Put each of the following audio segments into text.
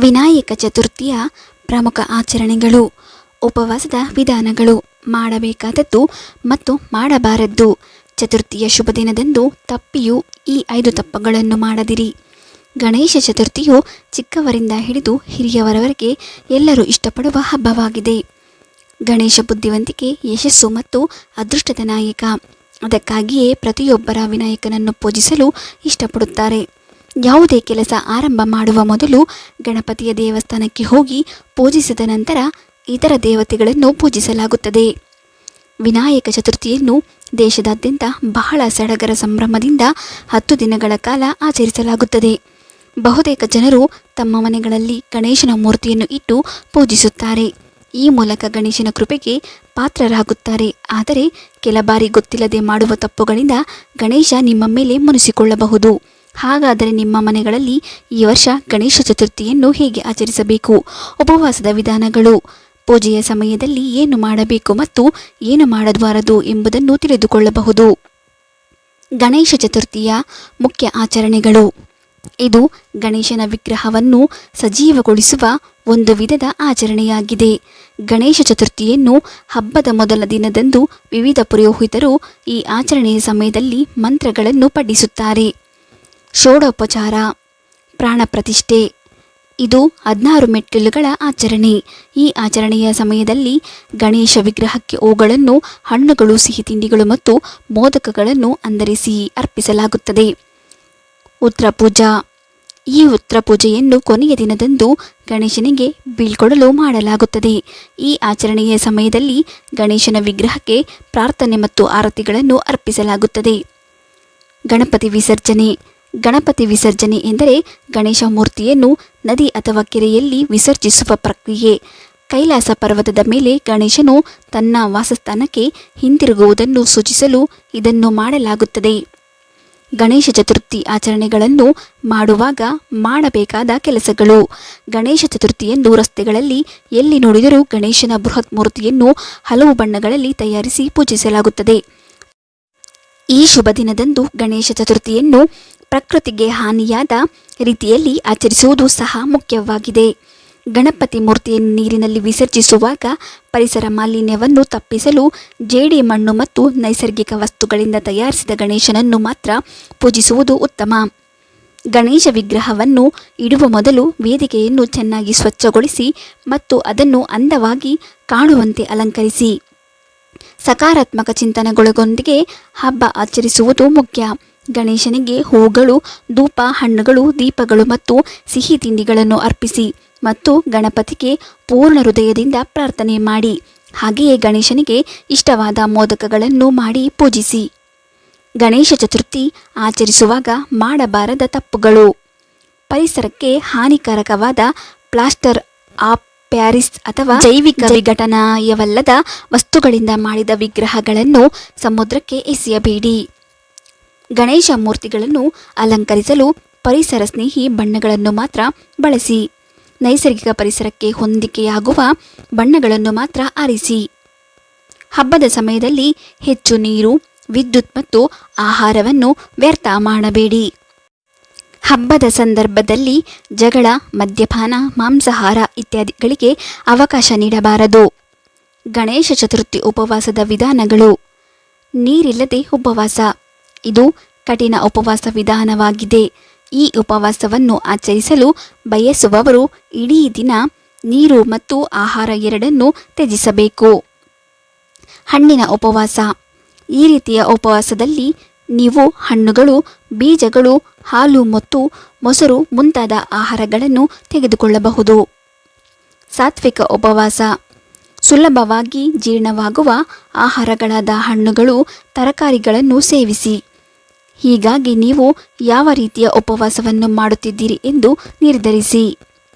ವಿನಾಯಕ ಚತುರ್ಥಿಯ ಪ್ರಮುಖ ಆಚರಣೆಗಳು, ಉಪವಾಸದ ವಿಧಾನಗಳು, ಮಾಡಬೇಕಾದದ್ದು ಮತ್ತು ಮಾಡಬಾರದ್ದು. ಚತುರ್ಥಿಯ ಶುಭ ದಿನದಂದು ತಪ್ಪಿಯೂ ಈ 5 ತಪ್ಪುಗಳನ್ನು ಮಾಡದಿರಿ. ಗಣೇಶ ಚತುರ್ಥಿಯು ಚಿಕ್ಕವರಿಂದ ಹಿಡಿದು ಹಿರಿಯವರವರೆಗೆ ಎಲ್ಲರೂ ಇಷ್ಟಪಡುವ ಹಬ್ಬವಾಗಿದೆ. ಗಣೇಶ ಬುದ್ಧಿವಂತಿಕೆ, ಯಶಸ್ಸು ಮತ್ತು ಅದೃಷ್ಟದ ನಾಯಕ. ಅದಕ್ಕಾಗಿಯೇ ಪ್ರತಿಯೊಬ್ಬರ ವಿನಾಯಕನನ್ನು ಪೂಜಿಸಲು ಇಷ್ಟಪಡುತ್ತಾರೆ. ಯಾವುದೇ ಕೆಲಸ ಆರಂಭ ಮಾಡುವ ಮೊದಲು ಗಣಪತಿಯ ದೇವಸ್ಥಾನಕ್ಕೆ ಹೋಗಿ ಪೂಜಿಸಿದ ನಂತರ ಇತರ ದೇವತೆಗಳನ್ನು ಪೂಜಿಸಲಾಗುತ್ತದೆ. ವಿನಾಯಕ ಚತುರ್ಥಿಯನ್ನು ದೇಶದಾದ್ಯಂತ ಬಹಳ ಸಡಗರ ಸಂಭ್ರಮದಿಂದ 10 ದಿನಗಳ ಕಾಲ ಆಚರಿಸಲಾಗುತ್ತದೆ. ಬಹುತೇಕ ಜನರು ತಮ್ಮ ಮನೆಗಳಲ್ಲಿ ಗಣೇಶನ ಮೂರ್ತಿಯನ್ನು ಇಟ್ಟು ಪೂಜಿಸುತ್ತಾರೆ. ಈ ಮೂಲಕ ಗಣೇಶನ ಕೃಪೆಗೆ ಪಾತ್ರರಾಗುತ್ತಾರೆ. ಆದರೆ ಕೆಲ ಬಾರಿ ಗೊತ್ತಿಲ್ಲದೆ ಮಾಡುವ ತಪ್ಪುಗಳಿಂದ ಗಣೇಶ ನಿಮ್ಮ ಮೇಲೆ ಮುನಿಸಿಕೊಳ್ಳಬಹುದು. ಹಾಗಾದರೆ ನಿಮ್ಮ ಮನೆಗಳಲ್ಲಿ ಈ ವರ್ಷ ಗಣೇಶ ಚತುರ್ಥಿಯನ್ನು ಹೇಗೆ ಆಚರಿಸಬೇಕು? ಉಪವಾಸದ ವಿಧಾನಗಳು, ಪೂಜೆಯ ಸಮಯದಲ್ಲಿ ಏನು ಮಾಡಬೇಕು ಮತ್ತು ಏನು ಮಾಡಬಾರದು ಎಂಬುದನ್ನು ತಿಳಿದುಕೊಳ್ಳಬಹುದು. ಗಣೇಶ ಚತುರ್ಥಿಯ ಮುಖ್ಯ ಆಚರಣೆಗಳು. ಇದು ಗಣೇಶನ ವಿಗ್ರಹವನ್ನು ಸಜೀವಗೊಳಿಸುವ ಒಂದು ವಿಧದ ಆಚರಣೆಯಾಗಿದೆ. ಗಣೇಶ ಚತುರ್ಥಿಯನ್ನು ಹಬ್ಬದ ಮೊದಲ ದಿನದಂದು ವಿವಿಧ ಪುರೋಹಿತರು ಈ ಆಚರಣೆಯ ಸಮಯದಲ್ಲಿ ಮಂತ್ರಗಳನ್ನು ಪಠಿಸುತ್ತಾರೆ. ಷೋಡೋಪಚಾರ, ಪ್ರಾಣ ಪ್ರತಿಷ್ಠೆ. ಇದು 16 ಮೆಟ್ಟಿಲುಗಳ ಆಚರಣೆ. ಈ ಆಚರಣೆಯ ಸಮಯದಲ್ಲಿ ಗಣೇಶ ವಿಗ್ರಹಕ್ಕೆ ಹೂಗಳನ್ನು, ಹಣ್ಣುಗಳು, ಸಿಹಿ ತಿಂಡಿಗಳು ಮತ್ತು ಮೋದಕಗಳನ್ನು ಅಂದರೆ ಸಿಹಿ ಅರ್ಪಿಸಲಾಗುತ್ತದೆ. ಉತ್ತರ ಪೂಜಾ. ಈ ಉತ್ತರ ಪೂಜೆಯನ್ನು ಕೊನೆಯ ದಿನದಂದು ಗಣೇಶನಿಗೆ ಬೀಳ್ಕೊಡಲು ಮಾಡಲಾಗುತ್ತದೆ. ಈ ಆಚರಣೆಯ ಸಮಯದಲ್ಲಿ ಗಣೇಶನ ವಿಗ್ರಹಕ್ಕೆ ಪ್ರಾರ್ಥನೆ ಮತ್ತು ಆರತಿಗಳನ್ನು ಅರ್ಪಿಸಲಾಗುತ್ತದೆ. ಗಣಪತಿ ವಿಸರ್ಜನೆ. ಗಣಪತಿ ವಿಸರ್ಜನೆ ಎಂದರೆ ಗಣೇಶ ಮೂರ್ತಿಯನ್ನು ನದಿ ಅಥವಾ ಕೆರೆಯಲ್ಲಿ ವಿಸರ್ಜಿಸುವ ಪ್ರಕ್ರಿಯೆ. ಕೈಲಾಸ ಪರ್ವತದ ಮೇಲೆ ಗಣೇಶನು ತನ್ನ ವಾಸಸ್ಥಾನಕ್ಕೆ ಹಿಂತಿರುಗುವುದನ್ನು ಸೂಚಿಸಲು ಇದನ್ನು ಮಾಡಲಾಗುತ್ತದೆ. ಗಣೇಶ ಚತುರ್ಥಿ ಆಚರಣೆಗಳನ್ನು ಮಾಡುವಾಗ ಮಾಡಬೇಕಾದ ಕೆಲಸಗಳು. ಗಣೇಶ ಚತುರ್ಥಿಯಂದು ರಸ್ತೆಗಳಲ್ಲಿ ಎಲ್ಲಿ ನೋಡಿದರೂ ಗಣೇಶನ ಬೃಹತ್ ಮೂರ್ತಿಯನ್ನು ಹಲವು ಬಣ್ಣಗಳಲ್ಲಿ ತಯಾರಿಸಿ ಪೂಜಿಸಲಾಗುತ್ತದೆ. ಈ ಶುಭ ದಿನದಂದು ಗಣೇಶ ಚತುರ್ಥಿಯನ್ನು ಪ್ರಕೃತಿಗೆ ಹಾನಿಯಾದ ರೀತಿಯಲ್ಲಿ ಆಚರಿಸುವುದು ಸಹ ಮುಖ್ಯವಾಗಿದೆ. ಗಣಪತಿ ಮೂರ್ತಿಯನ್ನು ನೀರಿನಲ್ಲಿ ವಿಸರ್ಜಿಸುವಾಗ ಪರಿಸರ ಮಾಲಿನ್ಯವನ್ನು ತಪ್ಪಿಸಲು ಜೇಡಿ ಮಣ್ಣು ಮತ್ತು ನೈಸರ್ಗಿಕ ವಸ್ತುಗಳಿಂದ ತಯಾರಿಸಿದ ಗಣೇಶನನ್ನು ಮಾತ್ರ ಪೂಜಿಸುವುದು ಉತ್ತಮ. ಗಣೇಶ ವಿಗ್ರಹವನ್ನು ಇಡುವ ಮೊದಲು ವೇದಿಕೆಯನ್ನು ಚೆನ್ನಾಗಿ ಸ್ವಚ್ಛಗೊಳಿಸಿ ಮತ್ತು ಅದನ್ನು ಅಂದವಾಗಿ ಕಾಣುವಂತೆ ಅಲಂಕರಿಸಿ. ಸಕಾರಾತ್ಮಕ ಚಿಂತನೆಗಳೊಂದಿಗೆ ಹಬ್ಬ ಆಚರಿಸುವುದು ಮುಖ್ಯ. ಗಣೇಶನಿಗೆ ಹೂಗಳು, ಧೂಪ, ಹಣ್ಣುಗಳು, ದೀಪಗಳು ಮತ್ತು ಸಿಹಿ ತಿಂಡಿಗಳನ್ನು ಅರ್ಪಿಸಿ ಮತ್ತು ಗಣಪತಿಗೆ ಪೂರ್ಣ ಹೃದಯದಿಂದ ಪ್ರಾರ್ಥನೆ ಮಾಡಿ. ಹಾಗೆಯೇ ಗಣೇಶನಿಗೆ ಇಷ್ಟವಾದ ಮೋದಕಗಳನ್ನು ಮಾಡಿ ಪೂಜಿಸಿ. ಗಣೇಶ ಚತುರ್ಥಿ ಆಚರಿಸುವಾಗ ಮಾಡಬಾರದ ತಪ್ಪುಗಳು. ಪರಿಸರಕ್ಕೆ ಹಾನಿಕಾರಕವಾದ ಪ್ಲಾಸ್ಟರ್ ಆಫ್ ಪ್ಯಾರಿಸ್ ಅಥವಾ ಜೈವಿಕ ವಿಘಟನೀಯವಲ್ಲದ ವಸ್ತುಗಳಿಂದ ಮಾಡಿದ ವಿಗ್ರಹಗಳನ್ನು ಸಮುದ್ರಕ್ಕೆ ಎಸೆಯಬೇಡಿ. ಗಣೇಶ ಮೂರ್ತಿಗಳನ್ನು ಅಲಂಕರಿಸಲು ಪರಿಸರ ಸ್ನೇಹಿ ಬಣ್ಣಗಳನ್ನು ಮಾತ್ರ ಬಳಸಿ. ನೈಸರ್ಗಿಕ ಪರಿಸರಕ್ಕೆ ಹೊಂದಿಕೆಯಾಗುವ ಬಣ್ಣಗಳನ್ನು ಮಾತ್ರ ಆರಿಸಿ. ಹಬ್ಬದ ಸಮಯದಲ್ಲಿ ಹೆಚ್ಚು ನೀರು, ವಿದ್ಯುತ್ ಮತ್ತು ಆಹಾರವನ್ನು ವ್ಯರ್ಥ ಮಾಡಬೇಡಿ. ಹಬ್ಬದ ಸಂದರ್ಭದಲ್ಲಿ ಜಗಳ, ಮದ್ಯಪಾನ, ಮಾಂಸಾಹಾರ ಇತ್ಯಾದಿಗಳಿಗೆ ಅವಕಾಶ ನೀಡಬಾರದು. ಗಣೇಶ ಚತುರ್ಥಿ ಉಪವಾಸದ ವಿಧಾನಗಳು. ನೀರಿಲ್ಲದೆ ಉಪವಾಸ. ಇದು ಕಠಿಣ ಉಪವಾಸ ವಿಧಾನವಾಗಿದೆ. ಈ ಉಪವಾಸವನ್ನು ಆಚರಿಸಲು ಬಯಸುವವರು ಇಡೀ ದಿನ ನೀರು ಮತ್ತು ಆಹಾರ ಎರಡನ್ನೂ ತ್ಯಜಿಸಬೇಕು. ಹಣ್ಣಿನ ಉಪವಾಸ. ಈ ರೀತಿಯ ಉಪವಾಸದಲ್ಲಿ ನೀವು ಹಣ್ಣುಗಳು, ಬೀಜಗಳು, ಹಾಲು ಮತ್ತು ಮೊಸರು ಮುಂತಾದ ಆಹಾರಗಳನ್ನು ತೆಗೆದುಕೊಳ್ಳಬಹುದು. ಸಾತ್ವಿಕ ಉಪವಾಸ. ಸುಲಭವಾಗಿ ಜೀರ್ಣವಾಗುವ ಆಹಾರಗಳಾದ ಹಣ್ಣುಗಳು, ತರಕಾರಿಗಳನ್ನು ಸೇವಿಸಿ. ಹೀಗಾಗಿ ನೀವು ಯಾವ ರೀತಿಯ ಉಪವಾಸವನ್ನು ಮಾಡುತ್ತಿದ್ದೀರಿ ಎಂದು ನಿರ್ಧರಿಸಿ.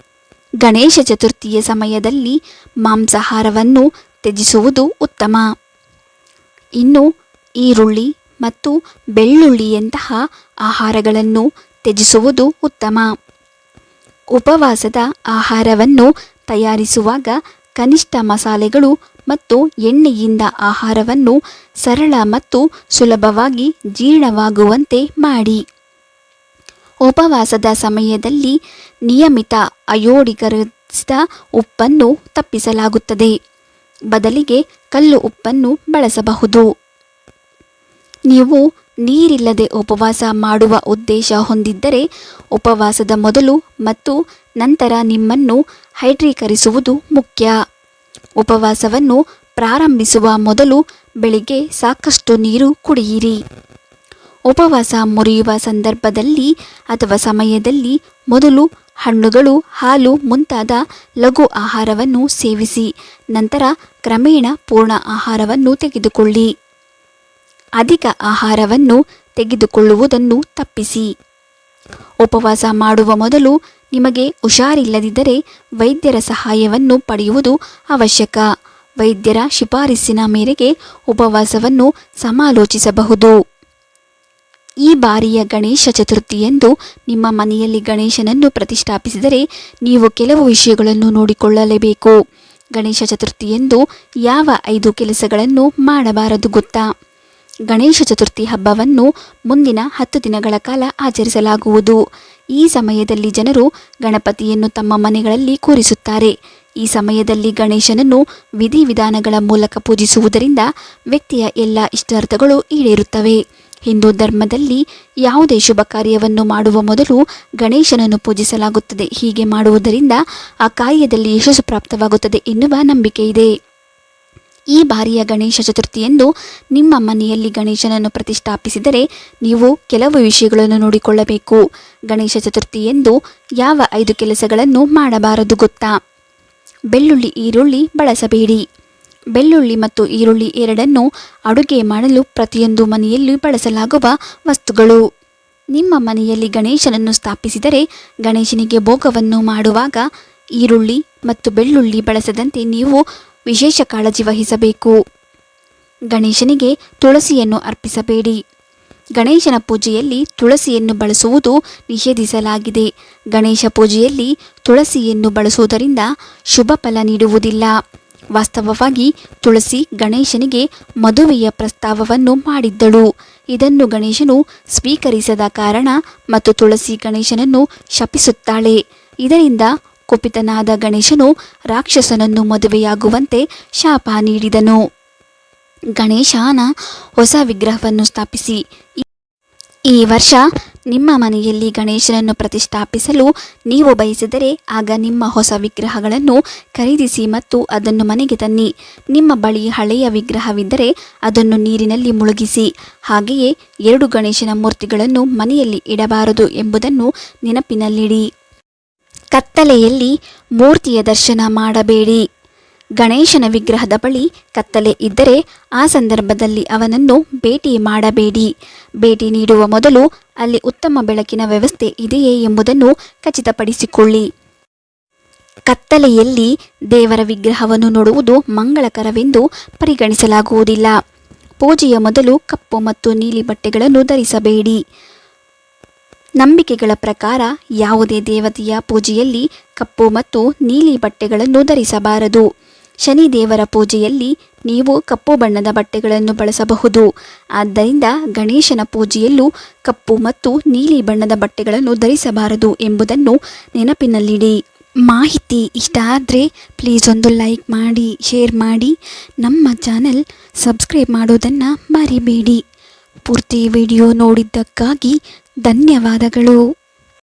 ಗಣೇಶ ಚತುರ್ಥಿಯ ಸಮಯದಲ್ಲಿ ಮಾಂಸಾಹಾರವನ್ನು ತ್ಯಜಿಸುವುದು ಉತ್ತಮ. ಇನ್ನು ಈರುಳ್ಳಿ ಮತ್ತು ಬೆಳ್ಳುಳ್ಳಿಯಂತಹ ಆಹಾರಗಳನ್ನು ತ್ಯಜಿಸುವುದು ಉತ್ತಮ. ಉಪವಾಸದ ಆಹಾರವನ್ನು ತಯಾರಿಸುವಾಗ ಕನಿಷ್ಠ ಮಸಾಲೆಗಳು ಮತ್ತು ಎಣ್ಣೆಯಿಂದ ಆಹಾರವನ್ನು ಸರಳ ಮತ್ತು ಸುಲಭವಾಗಿ ಜೀರ್ಣವಾಗುವಂತೆ ಮಾಡಿ. ಉಪವಾಸದ ಸಮಯದಲ್ಲಿ ನಿಯಮಿತ ಅಯೋಡೀಕರಿಸಿದ ಉಪ್ಪನ್ನು ತಪ್ಪಿಸಲಾಗುತ್ತದೆ. ಬದಲಿಗೆ ಕಲ್ಲು ಉಪ್ಪನ್ನು ಬಳಸಬಹುದು. ನೀವು ನೀರಿಲ್ಲದೆ ಉಪವಾಸ ಮಾಡುವ ಉದ್ದೇಶ ಹೊಂದಿದ್ದರೆ ಉಪವಾಸದ ಮೊದಲು ಮತ್ತು ನಂತರ ನಿಮ್ಮನ್ನು ಹೈಡ್ರೀಕರಿಸುವುದು ಮುಖ್ಯ. ಉಪವಾಸವನ್ನು ಪ್ರಾರಂಭಿಸುವ ಮೊದಲು ಬೆಳಿಗ್ಗೆ ಸಾಕಷ್ಟು ನೀರು ಕುಡಿಯಿರಿ. ಉಪವಾಸ ಮುರಿಯುವ ಸಂದರ್ಭದಲ್ಲಿ ಅಥವಾ ಸಮಯದಲ್ಲಿ ಮೊದಲು ಹಣ್ಣುಗಳು, ಹಾಲು ಮುಂತಾದ ಲಘು ಆಹಾರವನ್ನು ಸೇವಿಸಿ. ನಂತರ ಕ್ರಮೇಣ ಪೂರ್ಣ ಆಹಾರವನ್ನು ತೆಗೆದುಕೊಳ್ಳಿ. ಅಧಿಕ ಆಹಾರವನ್ನು ತೆಗೆದುಕೊಳ್ಳುವುದನ್ನು ತಪ್ಪಿಸಿ. ಉಪವಾಸ ಮಾಡುವ ಮೊದಲು ನಿಮಗೆ ಹುಷಾರಿಲ್ಲದಿದ್ದರೆ ವೈದ್ಯರ ಸಹಾಯವನ್ನು ಪಡೆಯುವುದು ಅವಶ್ಯಕ. ವೈದ್ಯರ ಶಿಫಾರಸ್ಸಿನ ಮೇರೆಗೆ ಉಪವಾಸವನ್ನು ಸಮಾಲೋಚಿಸಬಹುದು. ಈ ಬಾರಿಯ ಗಣೇಶ ಚತುರ್ಥಿಯಂದು ನಿಮ್ಮ ಮನೆಯಲ್ಲಿ ಗಣೇಶನನ್ನು ಪ್ರತಿಷ್ಠಾಪಿಸಿದರೆ ನೀವು ಕೆಲವು ವಿಷಯಗಳನ್ನು ನೋಡಿಕೊಳ್ಳಲೇಬೇಕು. ಗಣೇಶ ಚತುರ್ಥಿಯಂದು ಯಾವ 5 ಕೆಲಸಗಳನ್ನು ಮಾಡಬಾರದು ಗೊತ್ತಾ? ಗಣೇಶ ಚತುರ್ಥಿ ಹಬ್ಬವನ್ನು ಮುಂದಿನ 10 ದಿನಗಳ ಕಾಲ ಆಚರಿಸಲಾಗುವುದು. ಈ ಸಮಯದಲ್ಲಿ ಜನರು ಗಣಪತಿಯನ್ನು ತಮ್ಮ ಮನೆಗಳಲ್ಲಿ ಕೂರಿಸುತ್ತಾರೆ. ಈ ಸಮಯದಲ್ಲಿ ಗಣೇಶನನ್ನು ವಿಧಿವಿಧಾನಗಳ ಮೂಲಕ ಪೂಜಿಸುವುದರಿಂದ ವ್ಯಕ್ತಿಯ ಎಲ್ಲ ಇಷ್ಟಾರ್ಥಗಳು ಈಡೇರುತ್ತವೆ. ಹಿಂದೂ ಧರ್ಮದಲ್ಲಿ ಯಾವುದೇ ಶುಭ ಕಾರ್ಯವನ್ನು ಮಾಡುವ ಮೊದಲು ಗಣೇಶನನ್ನು ಪೂಜಿಸಲಾಗುತ್ತದೆ. ಹೀಗೆ ಮಾಡುವುದರಿಂದ ಆ ಕಾರ್ಯದಲ್ಲಿ ಯಶಸ್ಸು ಪ್ರಾಪ್ತವಾಗುತ್ತದೆ ಎನ್ನುವ ನಂಬಿಕೆ ಇದೆ. ಈ ಬಾರಿಯ ಗಣೇಶ ಚತುರ್ಥಿಯಂದು ನಿಮ್ಮ ಮನೆಯಲ್ಲಿ ಗಣೇಶನನ್ನು ಪ್ರತಿಷ್ಠಾಪಿಸಿದರೆ ನೀವು ಕೆಲವು ವಿಷಯಗಳನ್ನು ನೋಡಿಕೊಳ್ಳಬೇಕು. ಗಣೇಶ ಚತುರ್ಥಿಯಂದು ಯಾವ 5 ಕೆಲಸಗಳನ್ನು ಮಾಡಬಾರದು ಗೊತ್ತಾ? ಬೆಳ್ಳುಳ್ಳಿ, ಈರುಳ್ಳಿ ಬಳಸಬೇಡಿ. ಬೆಳ್ಳುಳ್ಳಿ ಮತ್ತು ಈರುಳ್ಳಿ ಎರಡನ್ನೂ ಅಡುಗೆ ಮಾಡಲು ಪ್ರತಿಯೊಂದು ಮನೆಯಲ್ಲಿ ಬಳಸಲಾಗುವ ವಸ್ತುಗಳು. ನಿಮ್ಮ ಮನೆಯಲ್ಲಿ ಗಣೇಶನನ್ನು ಸ್ಥಾಪಿಸಿದರೆ ಗಣೇಶನಿಗೆ ಭೋಗವನ್ನು ಮಾಡುವಾಗ ಈರುಳ್ಳಿ ಮತ್ತು ಬೆಳ್ಳುಳ್ಳಿ ಬಳಸದಂತೆ ನೀವು ವಿಶೇಷ ಕಾಳಜಿ ವಹಿಸಬೇಕು. ಗಣೇಶನಿಗೆ ತುಳಸಿಯನ್ನು ಅರ್ಪಿಸಬೇಡಿ. ಗಣೇಶನ ಪೂಜೆಯಲ್ಲಿ ತುಳಸಿಯನ್ನು ಬಳಸುವುದು ನಿಷೇಧಿಸಲಾಗಿದೆ. ಗಣೇಶ ಪೂಜೆಯಲ್ಲಿ ತುಳಸಿಯನ್ನು ಬಳಸುವುದರಿಂದ ಶುಭ ಫಲ ನೀಡುವುದಿಲ್ಲ. ವಾಸ್ತವವಾಗಿ ತುಳಸಿ ಗಣೇಶನಿಗೆ ಮದುವೆಯ ಪ್ರಸ್ತಾವವನ್ನು ಮಾಡಿದ್ದಳು. ಇದನ್ನು ಗಣೇಶನು ಸ್ವೀಕರಿಸದ ಕಾರಣ ಮತ್ತು ತುಳಸಿ ಗಣೇಶನನ್ನು ಶಪಿಸುತ್ತಾಳೆ. ಇದರಿಂದ ಕುಪಿತನಾದ ಗಣೇಶನು ರಾಕ್ಷಸನನ್ನು ಮದುವೆಯಾಗುವಂತೆ ಶಾಪ ನೀಡಿದನು. ಗಣೇಶನ ಹೊಸ ವಿಗ್ರಹವನ್ನು ಸ್ಥಾಪಿಸಿ. ಈ ವರ್ಷ ನಿಮ್ಮ ಮನೆಯಲ್ಲಿ ಗಣೇಶನನ್ನು ಪ್ರತಿಷ್ಠಾಪಿಸಲು ನೀವು ಬಯಸಿದರೆ ಆಗ ನಿಮ್ಮ ಹೊಸ ವಿಗ್ರಹಗಳನ್ನು ಖರೀದಿಸಿ ಮತ್ತು ಅದನ್ನು ಮನೆಗೆ ತನ್ನಿ. ನಿಮ್ಮ ಬಳಿ ಹಳೆಯ ವಿಗ್ರಹವಿದ್ದರೆ ಅದನ್ನು ನೀರಿನಲ್ಲಿ ಮುಳುಗಿಸಿ. ಹಾಗೆಯೇ 2 ಗಣೇಶನ ಮೂರ್ತಿಗಳನ್ನು ಮನೆಯಲ್ಲಿ ಇಡಬಾರದು ಎಂಬುದನ್ನು ನೆನಪಿನಲ್ಲಿಡಿ. ಕತ್ತಲೆಯಲ್ಲಿ ಮೂರ್ತಿಯ ದರ್ಶನ ಮಾಡಬೇಡಿ. ಗಣೇಶನ ವಿಗ್ರಹದ ಬಳಿ ಕತ್ತಲೆ ಇದ್ದರೆ ಆ ಸಂದರ್ಭದಲ್ಲಿ ಅವನನ್ನು ಭೇಟಿ ಮಾಡಬೇಡಿ. ಭೇಟಿ ನೀಡುವ ಮೊದಲು ಅಲ್ಲಿ ಉತ್ತಮ ಬೆಳಕಿನ ವ್ಯವಸ್ಥೆ ಇದೆಯೇ ಎಂಬುದನ್ನು ಖಚಿತಪಡಿಸಿಕೊಳ್ಳಿ. ಕತ್ತಲೆಯಲ್ಲಿ ದೇವರ ವಿಗ್ರಹವನ್ನು ನೋಡುವುದು ಮಂಗಳಕರವೆಂದು ಪರಿಗಣಿಸಲಾಗುವುದಿಲ್ಲ. ಪೂಜೆಯ ಮೊದಲು ಕಪ್ಪು ಮತ್ತು ನೀಲಿ ಬಟ್ಟೆಗಳನ್ನು ಧರಿಸಬೇಡಿ. ನಂಬಿಕೆಗಳ ಪ್ರಕಾರ ಯಾವುದೇ ದೇವತೆಯ ಪೂಜೆಯಲ್ಲಿ ಕಪ್ಪು ಮತ್ತು ನೀಲಿ ಬಟ್ಟೆಗಳನ್ನು ಧರಿಸಬಾರದು. ಶನಿ ದೇವರ ಪೂಜೆಯಲ್ಲಿ ನೀವು ಕಪ್ಪು ಬಣ್ಣದ ಬಟ್ಟೆಗಳನ್ನು ಬಳಸಬಹುದು. ಆದ್ದರಿಂದ ಗಣೇಶನ ಪೂಜೆಯಲ್ಲೂ ಕಪ್ಪು ಮತ್ತು ನೀಲಿ ಬಣ್ಣದ ಬಟ್ಟೆಗಳನ್ನು ಧರಿಸಬಾರದು ಎಂಬುದನ್ನು ನೆನಪಿನಲ್ಲಿಡಿ. ಮಾಹಿತಿ ಇಷ್ಟ ಆದರೆ ಪ್ಲೀಸ್ ಒಂದು ಲೈಕ್ ಮಾಡಿ, ಶೇರ್ ಮಾಡಿ, ನಮ್ಮ ಚಾನೆಲ್ ಸಬ್ಸ್ಕ್ರೈಬ್ ಮಾಡೋದನ್ನು ಮರಿಬೇಡಿ. ಪೂರ್ತಿ ವಿಡಿಯೋ ನೋಡಿದ್ದಕ್ಕಾಗಿ ಧನ್ಯವಾದಗಳು.